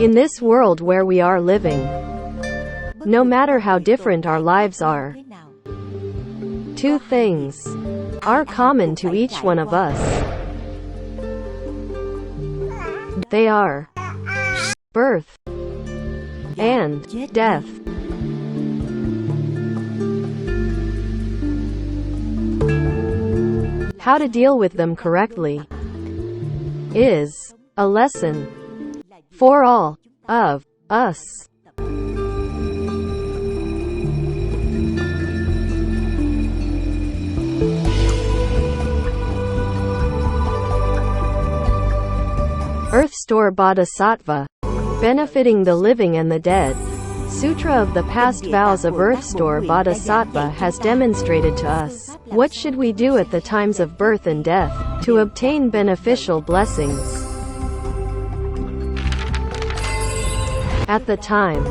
In this world where we are living, no matter how different our lives are, two things are common to each one of us. They are birth and death. How to deal with them correctly is a lesson for all of us. Earth Store Bodhisattva, benefiting the living and the dead. Sutra of the past vows of Earth Store Bodhisattva has demonstrated to us what should we do at the times of birth and death to obtain beneficial blessings. At the time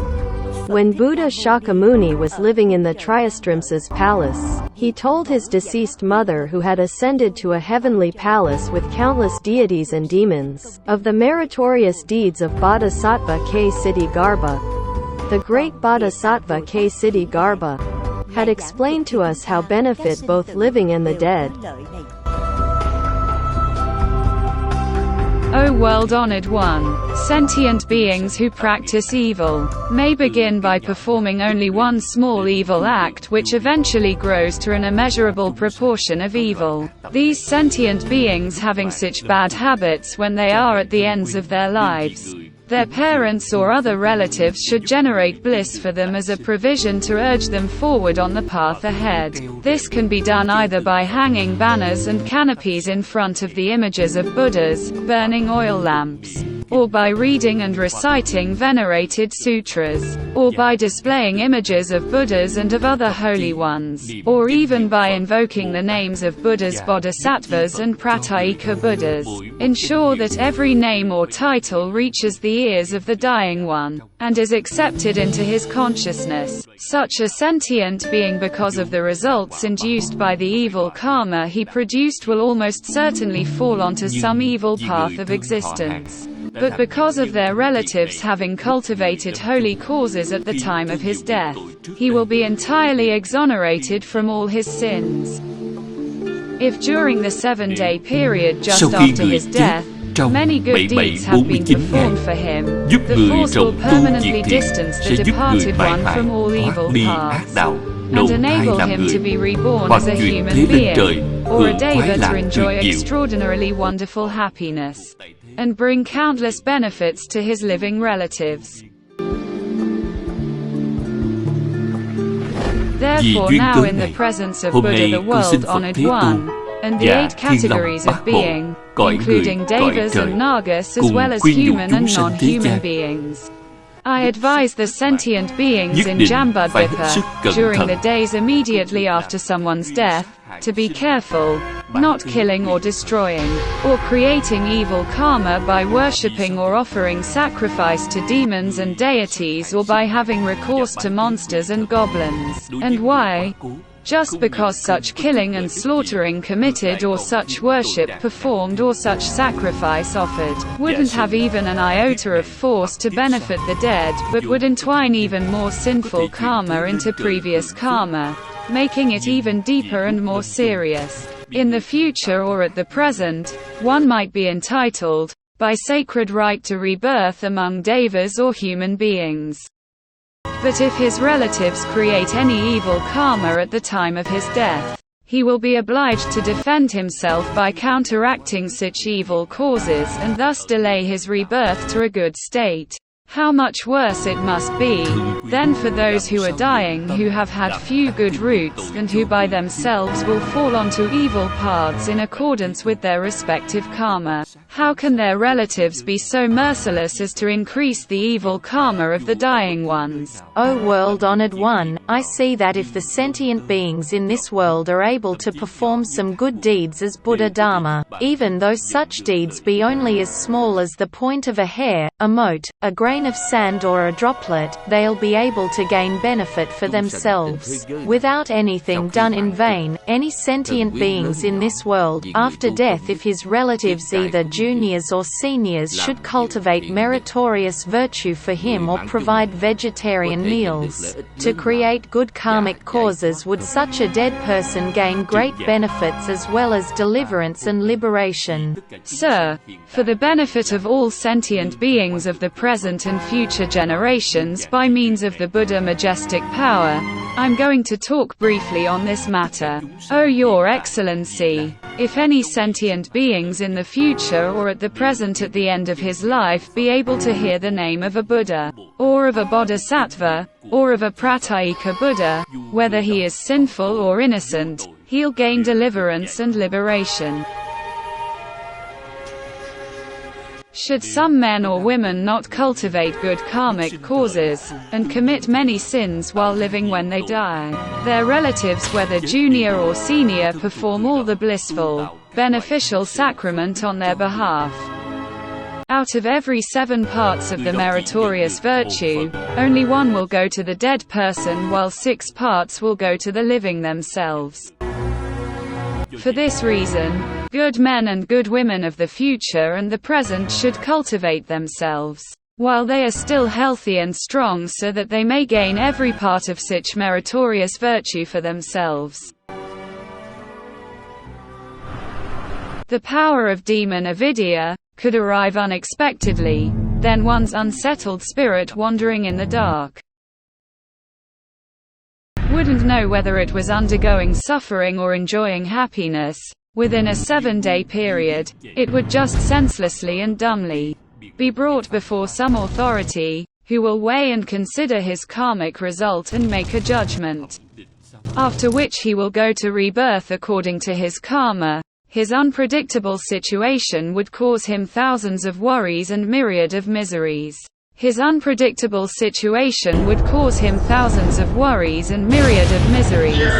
when Buddha Shakyamuni was living in the Triastrimsa's palace, he told his deceased mother, who had ascended to a heavenly palace with countless deities and demons, of the meritorious deeds of Bodhisattva Ksitigarbha. The great Bodhisattva Ksitigarbha had explained to us how benefit both living and the dead. O world-honored one, sentient beings who practice evil may begin by performing only one small evil act which eventually grows to an immeasurable proportion of evil. These sentient beings having such bad habits when they are at the ends of their lives, their parents or other relatives should generate bliss for them as a provision to urge them forward on the path ahead. This can be done either by hanging banners and canopies in front of the images of Buddhas, burning oil lamps, or by reading and reciting venerated sutras, or by displaying images of Buddhas and of other holy ones, or even by invoking the names of Buddhas, Bodhisattvas and Pratyeka Buddhas. Ensure that every name or title reaches the ears of the dying one, and is accepted into his consciousness. Such a sentient being, because of the results induced by the evil karma he produced, will almost certainly fall onto some evil path of existence. But because of their relatives having cultivated holy causes at the time of his death, he will be entirely exonerated from all his sins. If during the 7-day period just after his death, many good deeds have been performed for him, the force will permanently distance the departed one from all evil paths, and enable him to be reborn as a human being, or a deva to enjoy extraordinarily wonderful happiness, and bring countless benefits to his living relatives. Therefore now in the presence of Buddha, the world-honored one, and the 8 categories of being, including devas and nagas as well as human and non-human beings, I advise the sentient beings in Jambudvipa, during the days immediately after someone's death, to be careful, not killing or destroying, or creating evil karma by worshipping or offering sacrifice to demons and deities, or by having recourse to monsters and goblins. And why? Just because such killing and slaughtering committed, or such worship performed, or such sacrifice offered, wouldn't have even an iota of force to benefit the dead, but would entwine even more sinful karma into previous karma, making it even deeper and more serious. In the future or at the present, one might be entitled, by sacred right, to rebirth among devas or human beings. But if his relatives create any evil karma at the time of his death, he will be obliged to defend himself by counteracting such evil causes, and thus delay his rebirth to a good state. How much worse it must be, then, for those who are dying who have had few good roots, and who by themselves will fall onto evil paths in accordance with their respective karma. How can their relatives be so merciless as to increase the evil karma of the dying ones? O world-honored one, I see that if the sentient beings in this world are able to perform some good deeds as Buddha Dharma, even though such deeds be only as small as the point of a hair, a mote, a grain of sand or a droplet, they'll be able to gain benefit for themselves, without anything done in vain. Any sentient beings in this world, after death, if his relatives either juniors or seniors, should cultivate meritorious virtue for him or provide vegetarian meals, to create good karmic causes, would such a dead person gain great benefits as well as deliverance and liberation. Sir, for the benefit of all sentient beings of the present and future generations by means of the Buddha majestic power, I'm going to talk briefly on this matter. O Your Excellency, if any sentient beings in the future or at the present at the end of his life be able to hear the name of a Buddha, or of a Bodhisattva, or of a Pratyeka Buddha, whether he is sinful or innocent, he'll gain deliverance and liberation. Should some men or women not cultivate good karmic causes, and commit many sins while living, when they die, their relatives, whether junior or senior, perform all the blissful, beneficial sacrament on their behalf. Out of every 7 parts of the meritorious virtue, only 1 will go to the dead person, while 6 parts will go to the living themselves. For this reason, good men and good women of the future and the present should cultivate themselves, while they are still healthy and strong, so that they may gain every part of such meritorious virtue for themselves. The power of demon avidya could arrive unexpectedly, then one's unsettled spirit wandering in the dark wouldn't know whether it was undergoing suffering or enjoying happiness. Within a 7-day period, it would just senselessly and dumbly be brought before some authority, who will weigh and consider his karmic result and make a judgment, after which he will go to rebirth according to his karma. His unpredictable situation would cause him thousands of worries and myriad of miseries. His unpredictable situation would cause him thousands of worries and myriad of miseries.